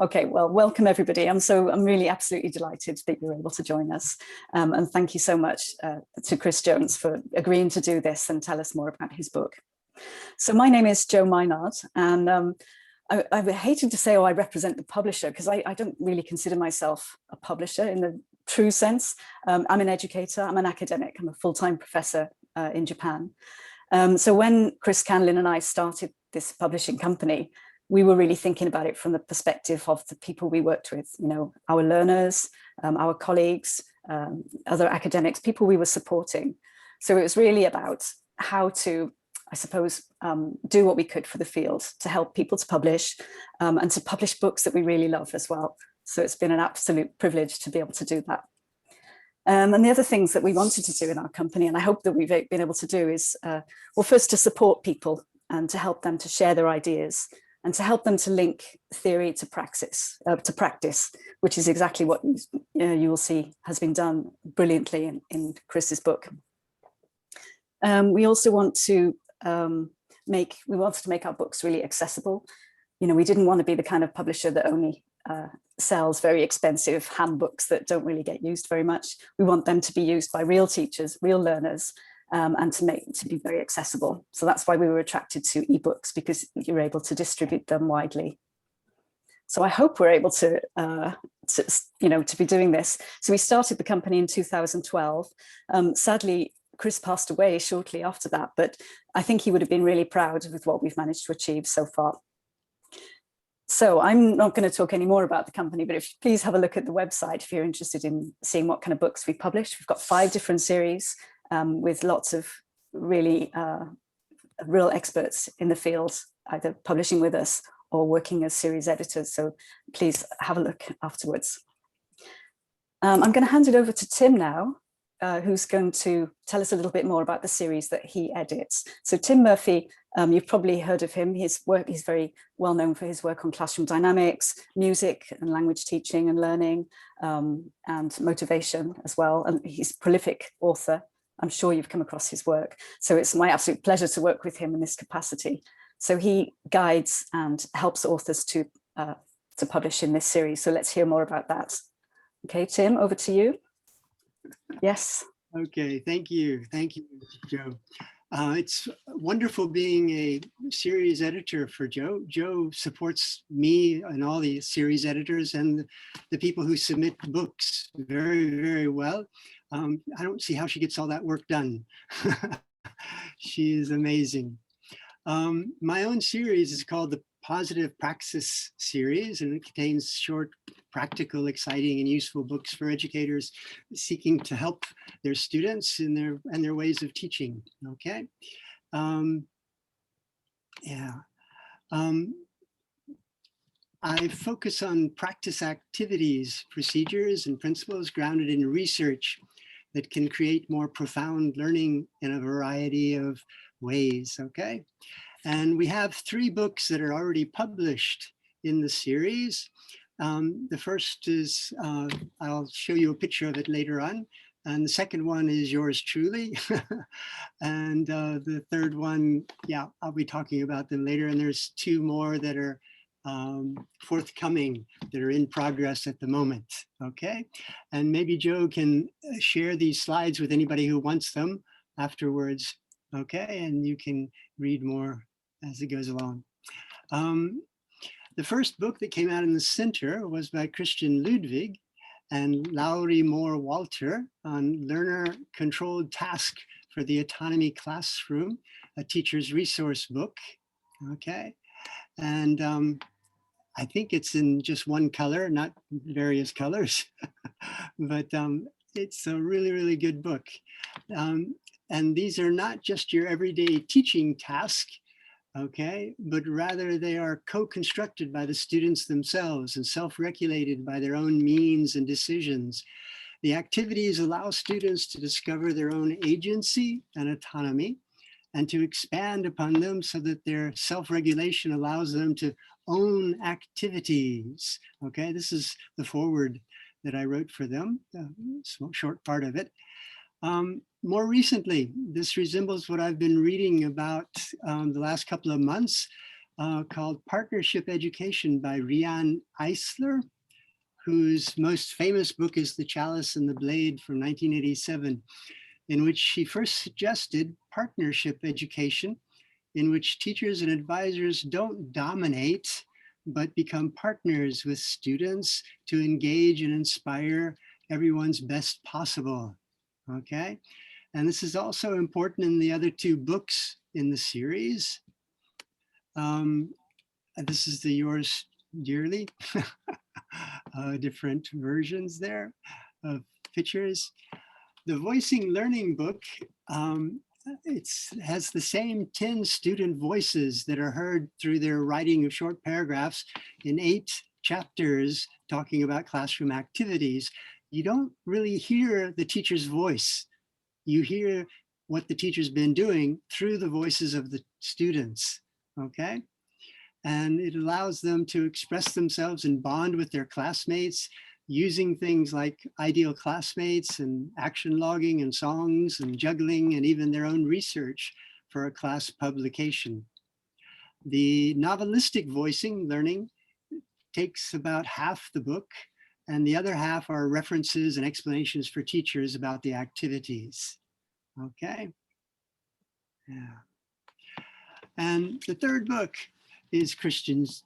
Okay, well, welcome everybody. I'm really absolutely delighted that you're able to join us. And thank you so much to Chris Jones for agreeing to do this and tell us more about his book. So my name is Jo Mynard, and I hated to say, oh, I represent the publisher, because I don't really consider myself a publisher in the true sense. I'm an educator, I'm an academic, I'm a full-time professor in Japan. So when Chris Canlin and I started this publishing company, we were really thinking about it from the perspective of the people we worked with, you know, our learners, our colleagues, other academics, people we were supporting. So it was really about how to, I suppose, do what we could for the field to help people to publish and to publish books that we really love as well. So it's been an absolute privilege to be able to do that. And the other things that we wanted to do in our company, and I hope that we've been able to do, is, well, first to support people and to help them to share their ideas and to help them to link theory to practice, which is exactly what you will see has been done brilliantly in Chris's book. We also want to make our books really accessible. You know, we didn't want to be the kind of publisher that only sells very expensive handbooks that don't really get used very much. We want them to be used by real teachers, real learners, and to be very accessible. So that's why we were attracted to ebooks, because you're able to distribute them widely. So I hope we're able to be doing this. So we started the company in 2012. Sadly, Chris passed away shortly after that, but I think he would have been really proud with what we've managed to achieve so far. So I'm not going to talk any more about the company, but if you please have a look at the website if you're interested in seeing what kind of books we published. We've got 5 different series with lots of really real experts in the field, either publishing with us or working as series editors. So please have a look afterwards. I'm going to hand it over to Tim now, who's going to tell us a little bit more about the series that he edits. So Tim Murphey, you've probably heard of him. His work, he's very well known for his work on classroom dynamics, music and language teaching and learning, and motivation as well. And he's a prolific author. I'm sure you've come across his work. So it's my absolute pleasure to work with him in this capacity. So he guides and helps authors to publish in this series. So let's hear more about that. Okay, Tim, over to you. Yes. Okay, thank you. Thank you, Jo. It's wonderful being a series editor for Jo. Jo supports me and all the series editors and the people who submit books very, very well. I don't see how she gets all that work done. She is amazing. My own series is called the Positive Praxis series, and it contains short, practical, exciting, and useful books for educators seeking to help their students in their ways of teaching. Okay. I focus on practice activities, procedures, and principles grounded in research that can create more profound learning in a variety of ways. Okay. And we have 3 books that are already published in the series. The first is, I'll show you a picture of it later on. And the second one is yours truly. And the third one, yeah, I'll be talking about them later. And there's 2 more that are forthcoming, that are in progress at the moment. Okay. And maybe Jo can share these slides with anybody who wants them afterwards. Okay. And you can read more as it goes along. The first book that came out in the center was by Christian Ludwig and Laurie Moore Walter on learner-controlled task for the autonomy classroom, a teacher's resource book. Okay, and I think it's in just one color, not various colors, but it's a really, really good book. And these are not just your everyday teaching task, okay, but rather they are co-constructed by the students themselves and self-regulated by their own means and decisions. The activities allow students to discover their own agency and autonomy and to expand upon them so that their self-regulation allows them to own activities. Okay, this is the foreword that I wrote for them, a short part of it. More recently, this resembles what I've been reading about the last couple of months. called Partnership Education by Rian Eisler, whose most famous book is The Chalice and the Blade from 1987, in which she first suggested partnership education, in which teachers and advisors don't dominate, but become partners with students to engage and inspire everyone's best possible, okay? And this is also important in the other two books in the series. This is the Yours Dearly, different versions there of pictures. The Voicing Learning book, it has the same 10 student voices that are heard through their writing of short paragraphs in 8 chapters talking about classroom activities. You don't really hear the teacher's voice. You hear what the teacher's been doing through the voices of the students, okay? And it allows them to express themselves and bond with their classmates using things like ideal classmates and action logging and songs and juggling and even their own research for a class publication. The novelistic voicing learning takes about half the book, and the other half are references and explanations for teachers about the activities. Okay. Yeah. And the third book is Christian's,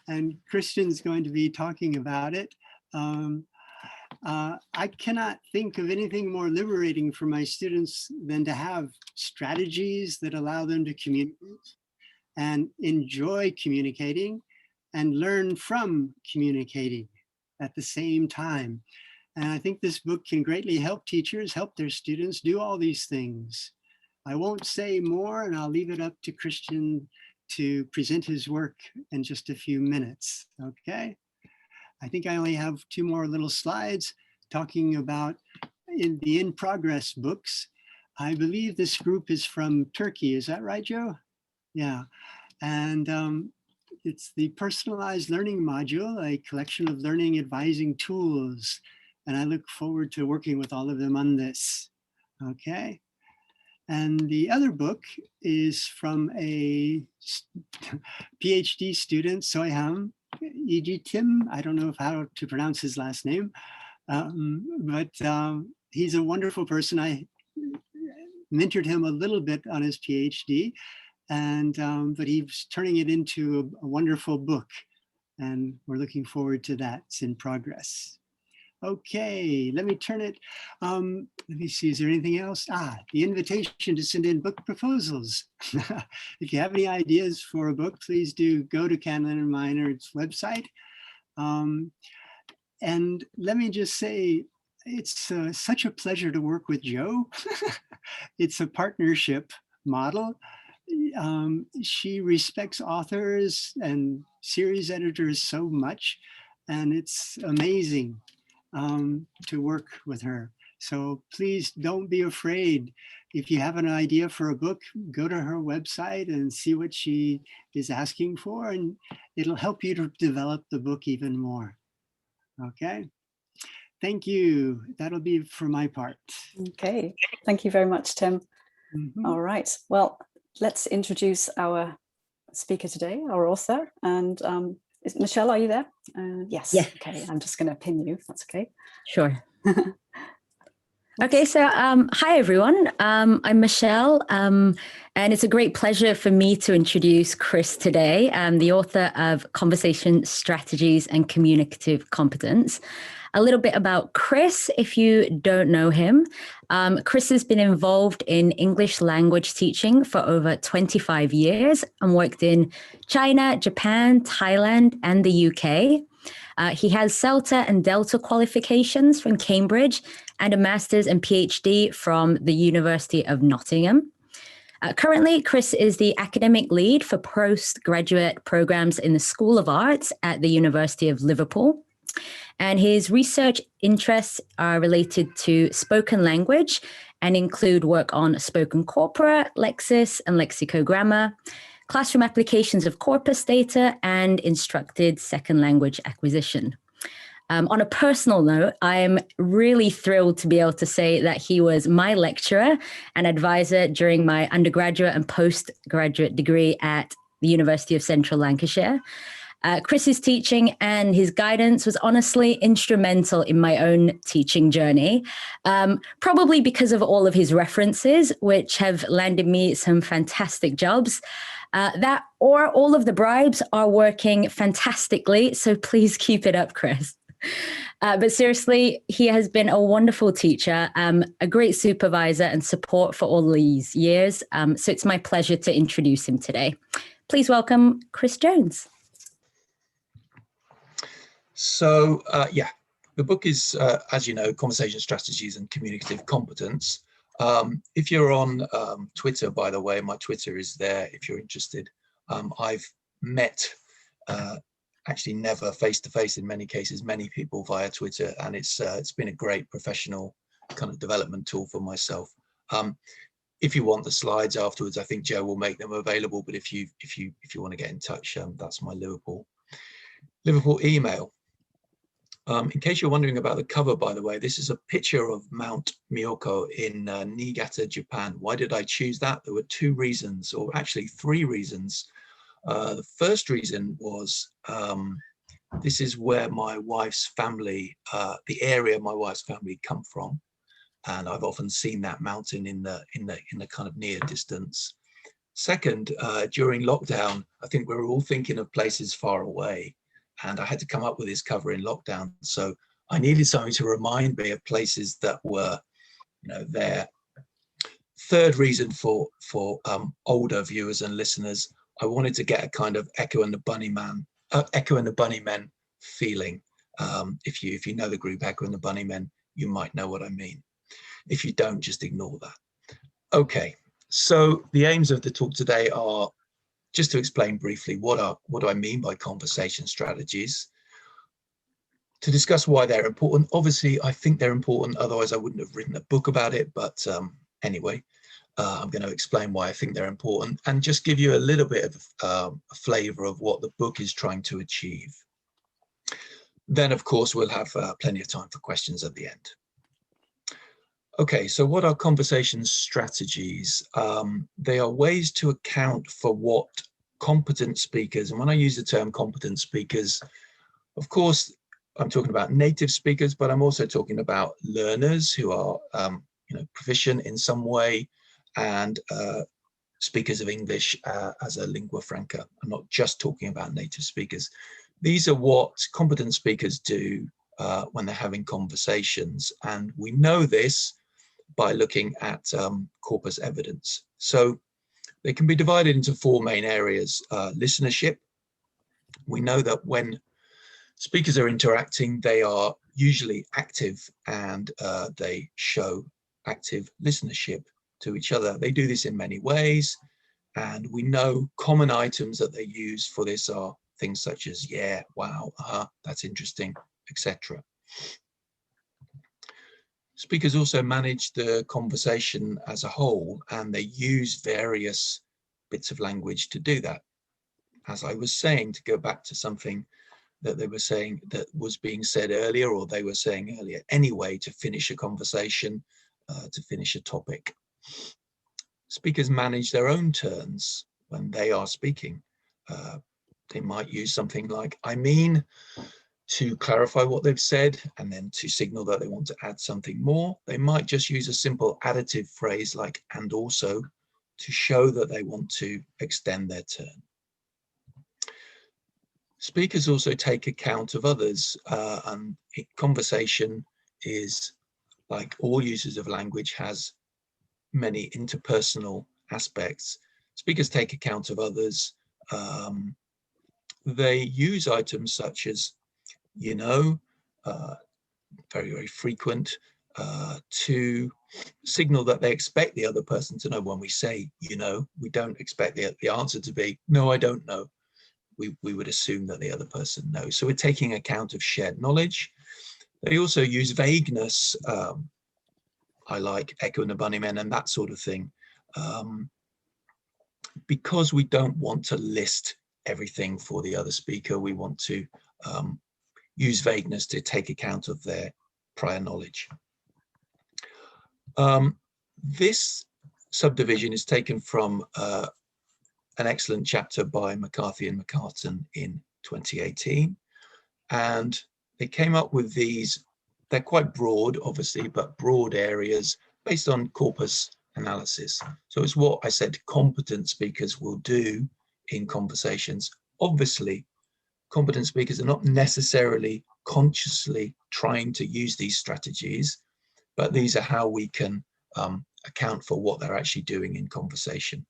and Christian's going to be talking about it. I cannot think of anything more liberating for my students than to have strategies that allow them to communicate and enjoy communicating and learn from communicating at the same time. And I think this book can greatly help teachers, help their students do all these things. I won't say more, and I'll leave it up to Christian to present his work in just a few minutes, okay? I think I only have 2 more little slides talking about in the In Progress books. I believe this group is from Turkey, is that right, Joe? Yeah, and it's the Personalized Learning Module, a collection of learning advising tools, and I look forward to working with all of them on this, okay? And the other book is from a PhD student, Soyham Tim. I don't know how to pronounce his last name, but he's a wonderful person. I mentored him a little bit on his PhD, and but he's turning it into a wonderful book, and we're looking forward to that. It's in progress. Okay, let me turn it. Let me see, is there anything else? The invitation to send in book proposals. If you have any ideas for a book, please do go to Canlin and Mynard's website. And let me just say, it's such a pleasure to work with Joe. It's a partnership model. She respects authors and series editors so much, and it's amazing to work with her. So please don't be afraid. If you have an idea for a book, go to her website and see what she is asking for, and it'll help you to develop the book even more. Okay, thank you. That'll be for my part. Okay, thank you very much, Tim. Mm-hmm. All right, well, let's introduce our speaker today, our author, and Michelle, are you there? Yes. Yeah. Okay, I'm just going to pin you. That's okay. Sure. Okay, so hi everyone. I'm Michelle, and it's a great pleasure for me to introduce Chris today. I'm the author of Conversation Strategies and Communicative Competence. A little bit about Chris, if you don't know him. Chris has been involved in English language teaching for over 25 years and worked in China, Japan, Thailand, and the UK. He has CELTA and Delta qualifications from Cambridge and a master's and PhD from the University of Nottingham. Currently, Chris is the academic lead for postgraduate programs in the School of Arts at the University of Liverpool. And his research interests are related to spoken language and include work on spoken corpora, lexis and lexicogramma, classroom applications of corpus data, and instructed second language acquisition. On a personal note, I'm really thrilled to be able to say that he was my lecturer and advisor during my undergraduate and postgraduate degree at the University of Central Lancashire. Chris's teaching and his guidance was honestly instrumental in my own teaching journey, probably because of all of his references, which have landed me some fantastic jobs. That or all of the bribes are working fantastically, so please keep it up, Chris. But seriously, he has been a wonderful teacher, a great supervisor and support for all these years. So it's my pleasure to introduce him today. Please welcome Chris Jones. So, yeah, the book is, as you know, Conversation Strategies and Communicative Competence. If you're on Twitter, by the way, my Twitter is there if you're interested. I've met, actually never face-to-face in many cases, many people via Twitter, and it's been a great professional kind of development tool for myself. If you want the slides afterwards, I think Joe will make them available, but if you want to get in touch, that's my Liverpool email. In case you're wondering about the cover, by the way, this is a picture of Mount Myoko in Niigata, Japan. Why did I choose that? There were two reasons, or actually three reasons. The first reason was this is where my wife's family, the area my wife's family come from, and I've often seen that mountain in the kind of near distance. Second, during lockdown, I think we were all thinking of places far away. And I had to come up with this cover in lockdown. So I needed something to remind me of places that were, you know, there. Third reason for older viewers and listeners, I wanted to get a kind of Echo and the Bunnymen feeling. If you know the group Echo and the Bunnymen, you might know what I mean. If you don't, just ignore that. Okay, so the aims of the talk today are just to explain briefly what do I mean by conversation strategies, to discuss why they're important. Obviously, I think they're important, otherwise I wouldn't have written a book about it. But anyway, I'm going to explain why I think they're important and just give you a little bit of a flavor of what the book is trying to achieve. Then, of course, we'll have plenty of time for questions at the end. Okay, so what are conversation strategies? They are ways to account for what competent speakers, and when I use the term competent speakers, of course, I'm talking about native speakers, but I'm also talking about learners who are proficient in some way, and speakers of English as a lingua franca. I'm not just talking about native speakers. These are what competent speakers do when they're having conversations, and we know this by looking at corpus evidence. So they can be divided into four main areas. Listenership. We know that when speakers are interacting, they are usually active and they show active listenership to each other. They do this in many ways, and we know common items that they use for this are things such as yeah, wow, that's interesting, etc. Speakers also manage the conversation as a whole, and they use various bits of language to do that. As I was saying, to go back to something that they were saying that was being said earlier, or they were saying earlier anyway, to finish a conversation, to finish a topic. Speakers manage their own turns when they are speaking. They might use something like "I mean," to clarify what they've said, and then to signal that they want to add something more. They might just use a simple additive phrase like "and also" to show that they want to extend their turn. Speakers also take account of others, and conversation is, like all uses of language, has many interpersonal aspects. Speakers take account of others. They use items such as you know, very, very frequent, to signal that they expect the other person to know. When we say, you know, we don't expect the answer to be, no, I don't know. We would assume that the other person knows. So we're taking account of shared knowledge. They also use vagueness. I like Echo and the Bunnymen and that sort of thing, because we don't want to list everything for the other speaker. We want to use vagueness to take account of their prior knowledge. This subdivision is taken from an excellent chapter by McCarthy and McCartan in 2018. And they came up with these, they're quite broad, obviously, but broad areas based on corpus analysis. So it's what I said competent speakers will do in conversations. Obviously, competent speakers are not necessarily consciously trying to use these strategies, but these are how we can account for what they're actually doing in conversation.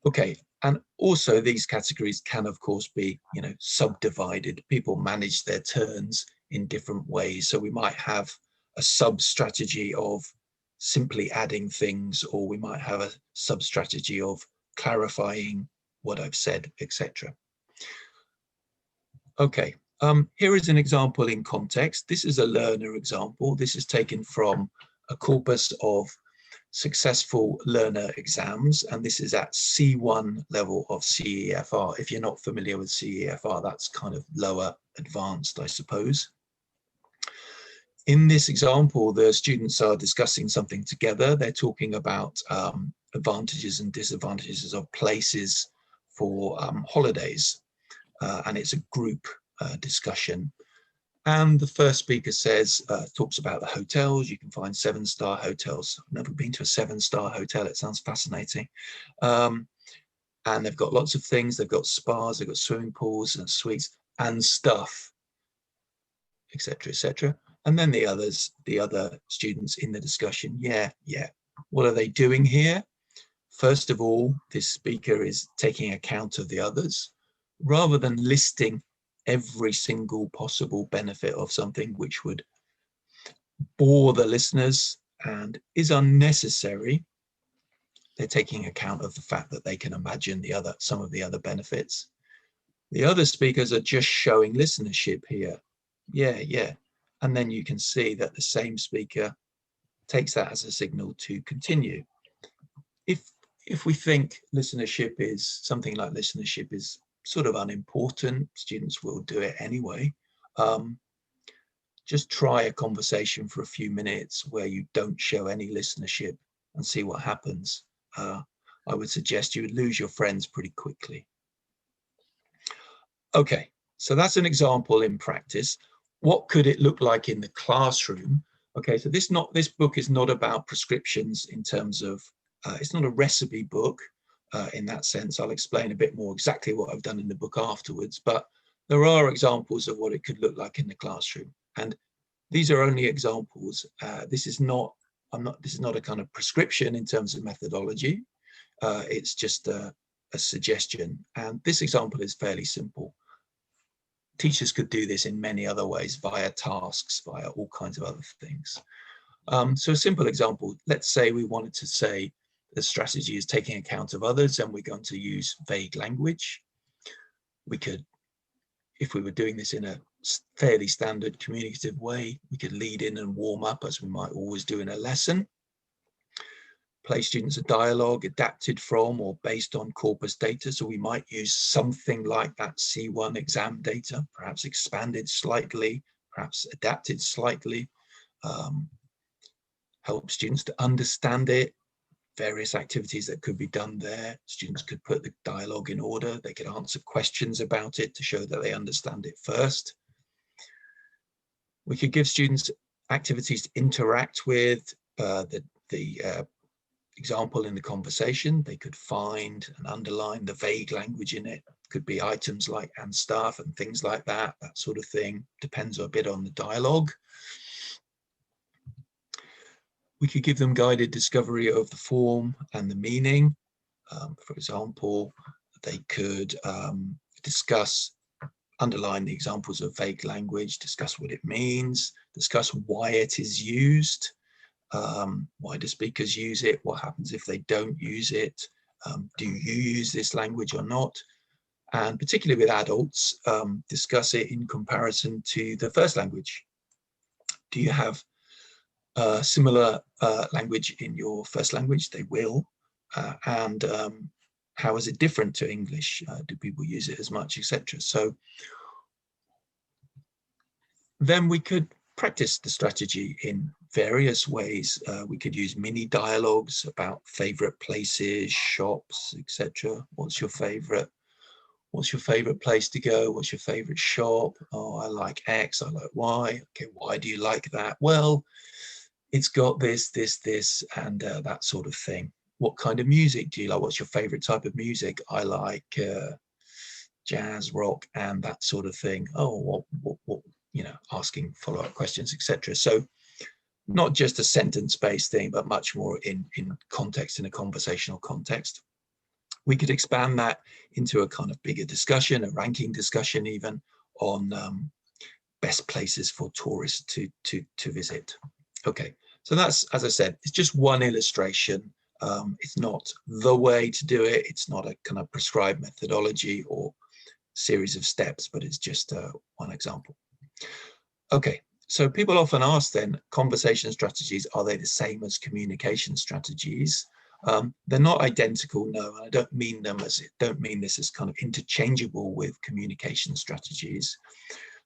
Okay, and also these categories can, of course, be, subdivided. People manage their turns in different ways. So we might have a sub-strategy of simply adding things, or we might have a sub-strategy of clarifying what I've said, etc. Okay, here is an example in context. This is a learner example. This is taken from a corpus of successful learner exams, and this is at C1 level of CEFR. If you're not familiar with CEFR, that's kind of lower advanced, I suppose. In this example, the students are discussing something together. They're talking about advantages and disadvantages of places for holidays, and it's a group discussion. And the first speaker says, talks about the hotels. You can find 7-star hotels. I've never been to a 7-star hotel. It sounds fascinating. And they've got lots of things. They've got spas, they've got swimming pools and suites and stuff, etc., etc. And then the other students in the discussion, yeah. What are they doing here? First of all, this speaker is taking account of the others, rather than listing every single possible benefit of something, which would bore the listeners and is unnecessary. They're taking account of the fact that they can imagine some of the other benefits. The other speakers are just showing listenership here. Yeah. And then you can see that the same speaker takes that as a signal to continue. If we think listenership is something like listenership is sort of unimportant, students will do it anyway. Just try a conversation for a few minutes where you don't show any listenership and see what happens. I would suggest you would lose your friends pretty quickly. Okay, so that's an example in practice. What could it look like in the classroom? Okay, so this book is not about prescriptions in terms of, it's not a recipe book. In that sense, I'll explain a bit more exactly what I've done in the book afterwards, but there are examples of what it could look like in the classroom. And these are only examples. This is not a kind of prescription in terms of methodology. It's just a suggestion. And this example is fairly simple. Teachers could do this in many other ways, via tasks, via all kinds of other things. So a simple example, let's say we wanted to say the strategy is taking account of others and we're going to use vague language. We could, if we were doing this in a fairly standard communicative way, we could lead in and warm up as we might always do in a lesson. Play students a dialogue adapted from or based on corpus data. So we might use something like that C1 exam data, perhaps expanded slightly, perhaps adapted slightly, help students to understand it, various activities that could be done there. Students could put the dialogue in order. They could answer questions about it to show that they understand it first. We could give students activities to interact with the example in the conversation. They could find and underline the vague language in it. Could be items like and stuff and things like that, that sort of thing. Depends a bit on the dialogue. We could give them guided discovery of the form and the meaning. For example, they could underline the examples of vague language, discuss what it means, discuss why it is used. Why do speakers use it? What happens if they don't use it? Do you use this language or not? And particularly with adults, discuss it in comparison to the first language. Do you have similar language in your first language? They will. And how is it different to English? Do people use it as much, etc.? So then we could practice the strategy in various ways. We could use mini dialogues about favorite places, shops, etc. What's your favorite place to go? What's your favorite shop? Oh, I like X, I like Y. Okay, why do you like that? Well, it's got this, and that sort of thing. What kind of music do you like? What's your favorite type of music? I like jazz, rock, and that sort of thing. Oh, what asking follow-up questions, etc. So not just a sentence-based thing, but much more in context, in a conversational context. We could expand that into a kind of bigger discussion, a ranking discussion even, on best places for tourists to visit. Okay, so that's, as I said, it's just one illustration. It's not the way to do it. It's not a kind of prescribed methodology or series of steps, but it's just one example. Okay, so people often ask then, conversation strategies, are they the same as communication strategies? They're not identical, no. I don't mean this as kind of interchangeable with communication strategies.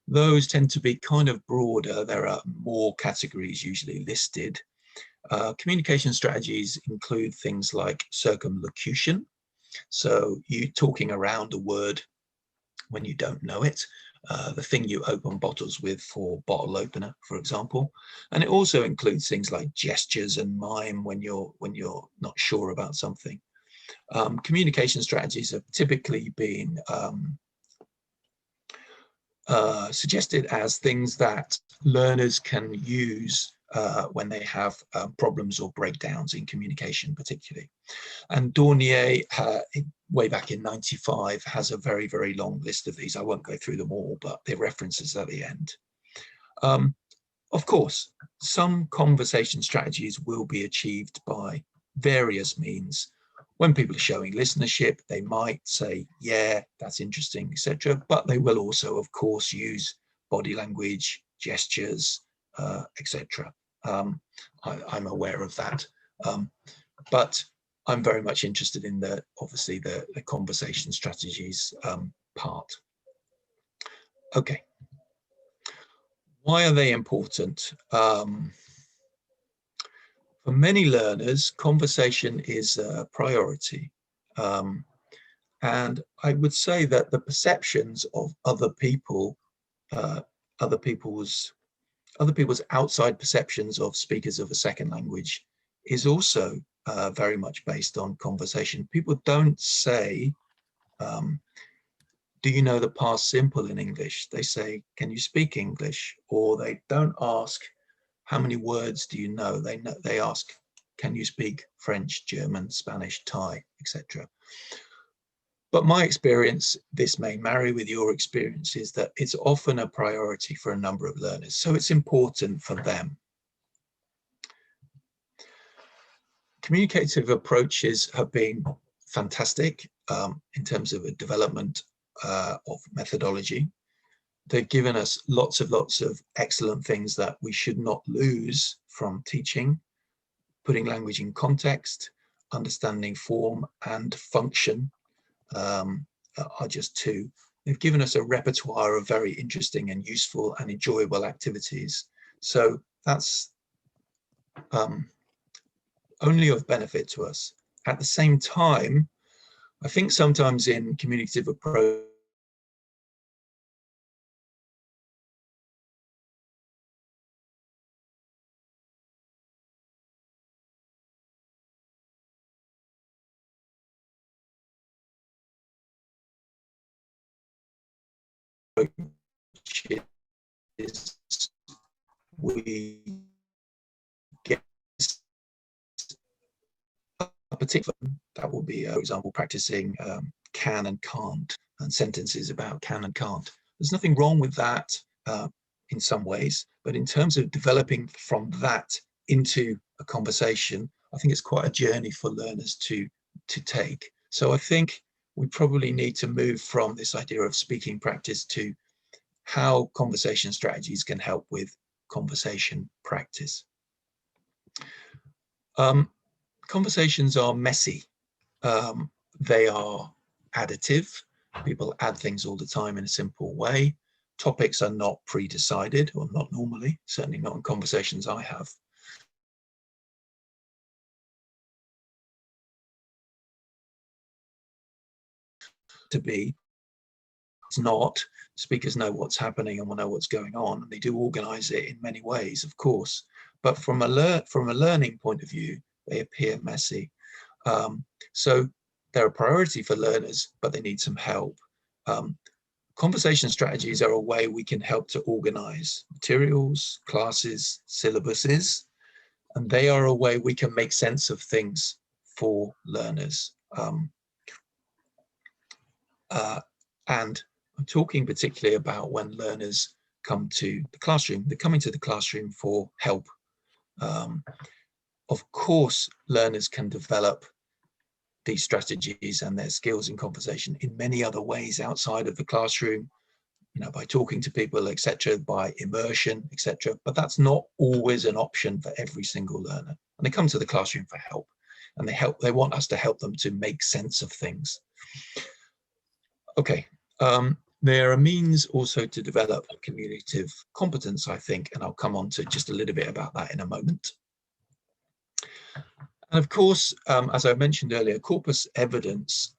Those tend to be kind of broader. There are more categories usually listed. Communication strategies include things like circumlocution. So you talking around a word when you don't know it. The thing you open bottles with for bottle opener, for example. And it also includes things like gestures and mime when you're not sure about something. Communication strategies have typically been suggested as things that learners can use when they have problems or breakdowns in communication particularly. And Dornier, way back in '95, has a very, very long list of these. I won't go through them all, but they're references at the end. Of course, some conversation strategies will be achieved by various means. When people are showing listenership, they might say, yeah, that's interesting, etc. But they will also, of course, use body language, gestures, etc. I'm aware of that. But I'm very much interested in obviously the conversation strategies part. Okay. Why are they important? For many learners, conversation is a priority. And I would say that the perceptions of other people, other people's outside perceptions of speakers of a second language is also very much based on conversation. People don't say, do you know the past simple in English? They say, can you speak English? Or they don't ask, how many words do you know? They ask, can you speak French, German, Spanish, Thai, etc. But my experience, this may marry with your experience, is that it's often a priority for a number of learners. So it's important for them. Communicative approaches have been fantastic in terms of a development of methodology. They've given us lots of excellent things that we should not lose from teaching. Putting language in context, understanding form and function are just two. They've given us a repertoire of very interesting and useful and enjoyable activities. So that's only of benefit to us. At the same time, I think sometimes in communicative approach, we get a particular, that will be, for example, practicing can and can't and sentences about can and can't. There's nothing wrong with that in some ways, but in terms of developing from that into a conversation, I think it's quite a journey for learners to take. So I think we probably need to move from this idea of speaking practice to how conversation strategies can help with conversation practice. Conversations are messy. They are additive. People add things all the time in a simple way. Topics are not pre-decided, or not normally, certainly not in conversations I have. to be. It's not. Speakers know what's happening and will know what's going on, and they do organize it in many ways, of course. But from a learning point of view, they appear messy. So they're a priority for learners, but they need some help. Conversation strategies are a way we can help to organize materials, classes, syllabuses, and they are a way we can make sense of things for learners. And I'm talking particularly about when learners come to the classroom. They're coming to the classroom for help. Of course, learners can develop these strategies and their skills in conversation in many other ways outside of the classroom, you know, by talking to people, etc., by immersion, etc. But that's not always an option for every single learner. And they come to the classroom for help, and they want us to help them to make sense of things. Okay, there are means also to develop communicative competence, I think, and I'll come on to just a little bit about that in a moment. And of course, as I mentioned earlier, corpus evidence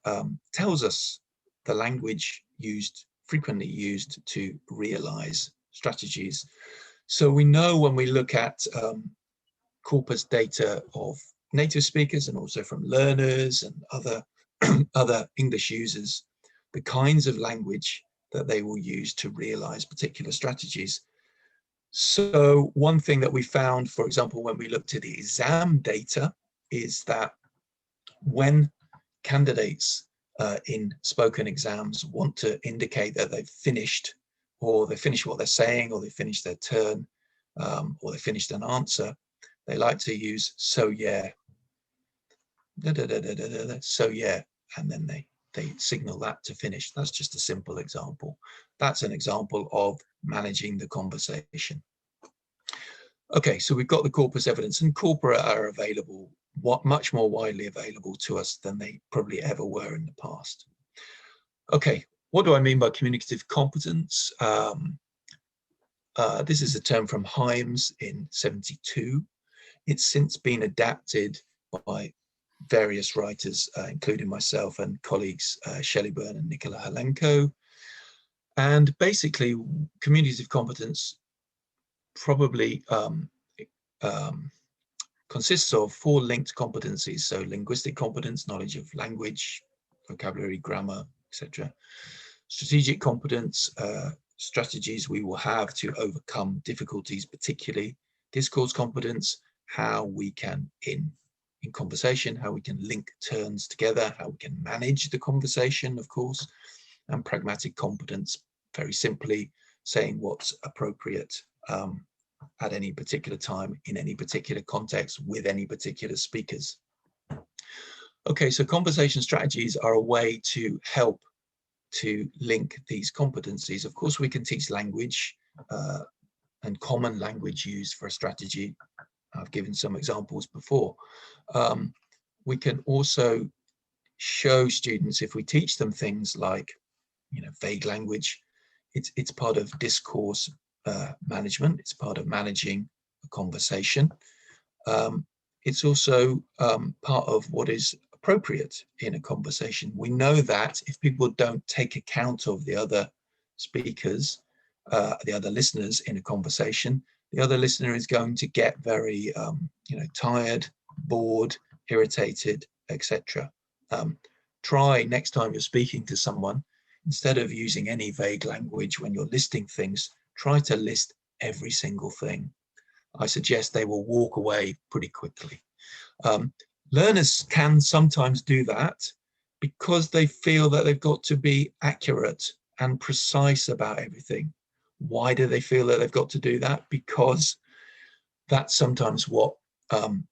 tells us the language frequently used to realize strategies. So we know when we look at corpus data of native speakers and also from learners and other English users, the kinds of language that they will use to realize particular strategies. So one thing that we found, for example, when we looked at the exam data, is that when candidates in spoken exams want to indicate that they've finished, or they finished what they're saying, or they finished their turn, or they finished an answer, they like to use "so yeah," "so yeah," and then they signal that to finish. That's just a simple example. That's an example of managing the conversation. Okay, so we've got the corpus evidence, and corpora are available, much more widely available to us than they probably ever were in the past. Okay, what do I mean by communicative competence? This is a term from Himes in '72. It's since been adapted by various writers, including myself and colleagues Shelley Byrne and Nicola Halenko. And basically, communicative competence probably consists of 4 linked competencies. So linguistic competence, knowledge of language, vocabulary, grammar, etc. Strategic competence, strategies we will have to overcome difficulties, particularly discourse competence, how we can, in conversation, how we can link turns together, how we can manage the conversation, of course, and pragmatic competence, very simply saying what's appropriate at any particular time, in any particular context, with any particular speakers. Okay, so conversation strategies are a way to help to link these competencies. Of course, we can teach language and common language used for a strategy. I've given some examples before. We can also show students, if we teach them things like, you know, vague language, it's part of discourse management. It's part of managing a conversation. It's also part of what is appropriate in a conversation. We know that if people don't take account of the other speakers, the other listeners in a conversation, the other listener is going to get very, you know, tired, bored, irritated, etc. Try next time you're speaking to someone, instead of using any vague language when you're listing things, try to list every single thing. I suggest they will walk away pretty quickly. Learners can sometimes do that because they feel that they've got to be accurate and precise about everything. Why do they feel that they've got to do that? Because that's sometimes what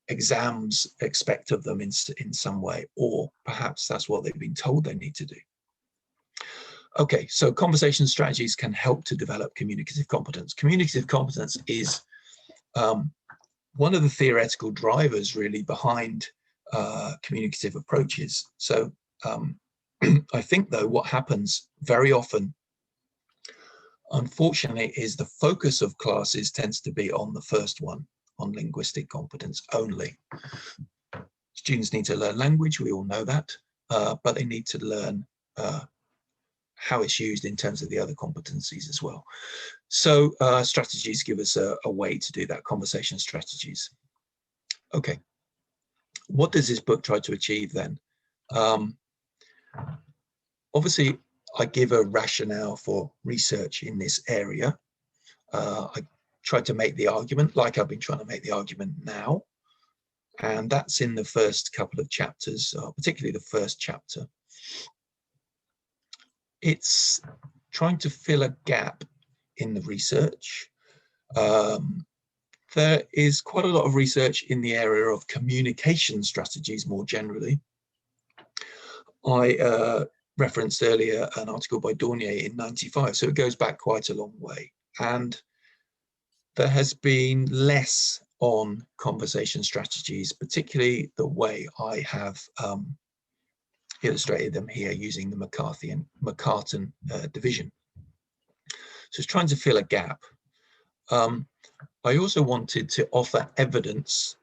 exams expect of them in some way, or perhaps that's what they've been told they need to do. Okay, so conversation strategies can help to develop communicative competence. Communicative competence is one of the theoretical drivers really behind communicative approaches. So I think though what happens very often, unfortunately, is the focus of classes tends to be on the first one, on linguistic competence only. Students need to learn language, we all know that, but they need to learn how it's used in terms of the other competencies as well. So strategies give us a way to do that, conversation strategies. Okay, what does this book try to achieve then? Obviously, I give a rationale for research in this area. I tried to make the argument like I've been trying to make the argument now. And that's in the first couple of chapters, particularly the first chapter. It's trying to fill a gap in the research. There is quite a lot of research in the area of communication strategies more generally. I referenced earlier an article by Dornier in '95, so it goes back quite a long way. And there has been less on conversation strategies, particularly the way I have illustrated them here using the McCartan division. So it's trying to fill a gap. I also wanted to offer evidence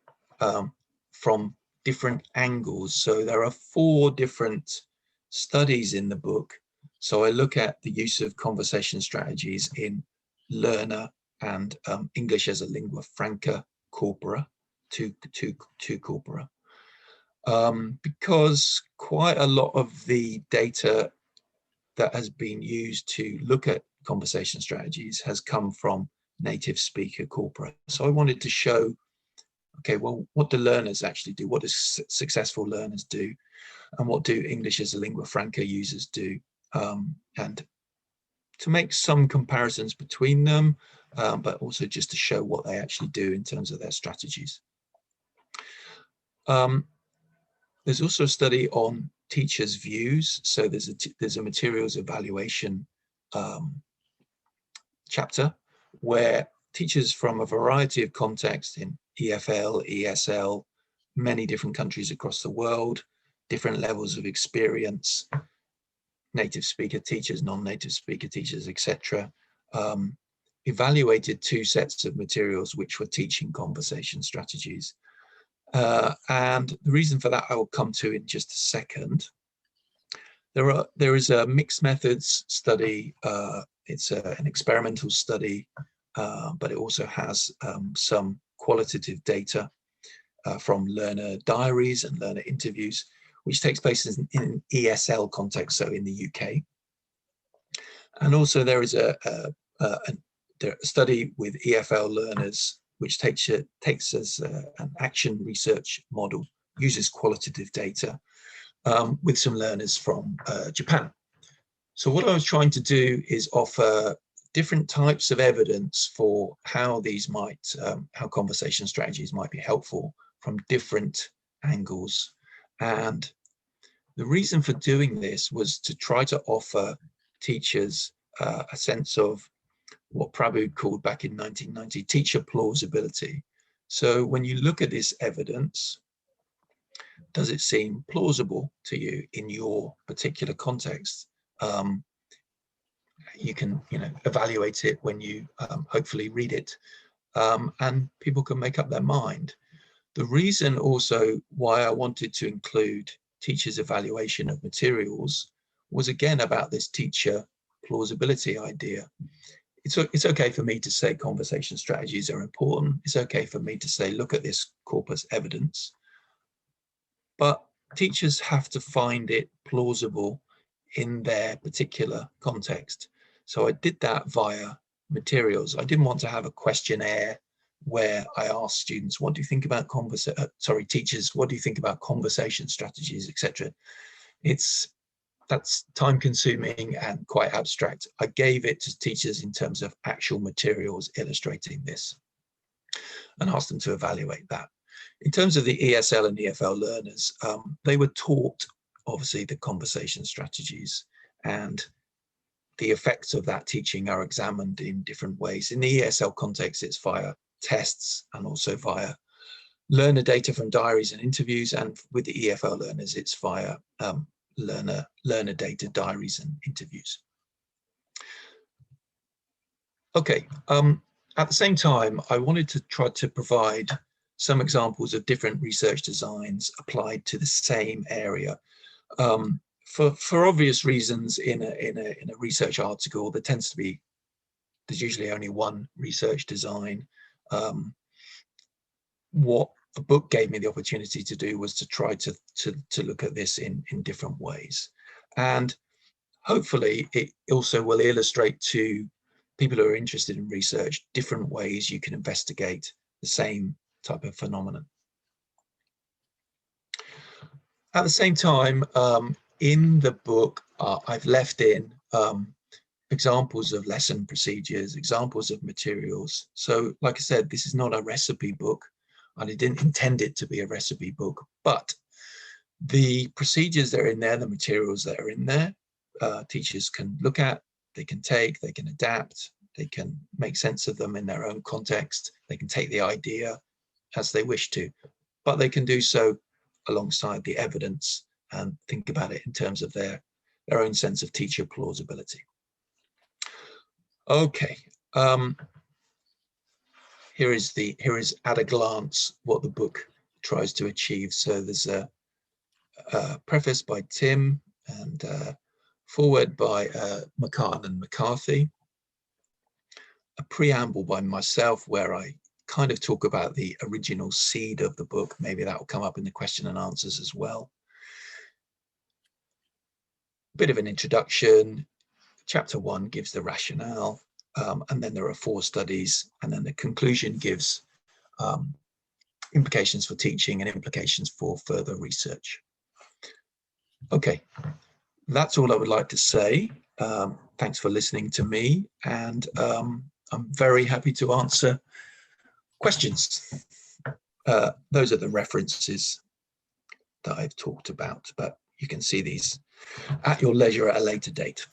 from different angles. So there are 4 different studies in the book. So I look at the use of conversation strategies in learner and English as a lingua franca corpora, two corpora, because quite a lot of the data that has been used to look at conversation strategies has come from native speaker corpora. So I wanted to show, okay, well, what do learners actually do? What do successful learners do? And what do English as a lingua franca users do? And to make some comparisons between them, but also just to show what they actually do in terms of their strategies. There's also a study on teachers' views. So there's a materials evaluation chapter where teachers from a variety of contexts in EFL, ESL, many different countries across the world, different levels of experience, native speaker teachers, non-native speaker teachers, etc., evaluated 2 sets of materials which were teaching conversation strategies. And the reason for that I will come to in just a second. There is a mixed methods study. It's an experimental study, but it also has some qualitative data from learner diaries and learner interviews, which takes place in ESL context, so in the UK. And also there is a study with EFL learners, which takes as an action research model, uses qualitative data with some learners from Japan. So what I was trying to do is offer different types of evidence for how these might, how conversation strategies might be helpful from different angles. And the reason for doing this was to try to offer teachers a sense of what Prabhu called back in 1990, teacher plausibility. So when you look at this evidence, does it seem plausible to you in your particular context? You can, evaluate it when you hopefully read it, and people can make up their mind. The reason also why I wanted to include teachers' evaluation of materials was again about this teacher plausibility idea. It's okay for me to say conversation strategies are important. It's okay for me to say, look at this corpus evidence. But teachers have to find it plausible in their particular context. So I did that via materials. I didn't want to have a questionnaire where I asked students, what do you think about teachers, what do you think about conversation strategies, etc. That's time consuming and quite abstract. I gave it to teachers in terms of actual materials illustrating this and asked them to evaluate that. In terms of the ESL and EFL learners, they were taught, obviously, the conversation strategies, and the effects of that teaching are examined in different ways. In the ESL context, it's via tests and also via learner data from diaries and interviews, and with the EFL learners, it's via learner data, diaries and interviews. Okay, at the same time, I wanted to try to provide some examples of different research designs applied to the same area. for obvious reasons, in a research article, there's usually only one research design. What the book gave me the opportunity to do was to try to look at this in different ways, and hopefully it also will illustrate to people who are interested in research different ways you can investigate the same type of phenomenon. At the same time, in the book, I've left in examples of lesson procedures, examples of materials. So like I said, this is not a recipe book, and I didn't intend it to be a recipe book, but the procedures that are in there, the materials that are in there, teachers can look at, they can take, they can adapt, they can make sense of them in their own context, they can take the idea as they wish to, but they can do so alongside the evidence and think about it in terms of their own sense of teacher plausibility. Okay, here is at a glance what the book tries to achieve. So there's a preface by Tim and foreword by McCartan and McCarthy, a preamble by myself where I kind of talk about the original seed of the book. Maybe that will come up in the question and answers as well. A bit of an introduction. Chapter 1 gives the rationale, and then there are 4 studies, and then the conclusion gives implications for teaching and implications for further research. Okay, that's all I would like to say. Thanks for listening to me, and I'm very happy to answer questions. Those are the references that I've talked about, but you can see these at your leisure at a later date.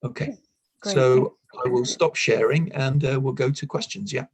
Okay, great. So I will stop sharing and we'll go to questions. Yeah.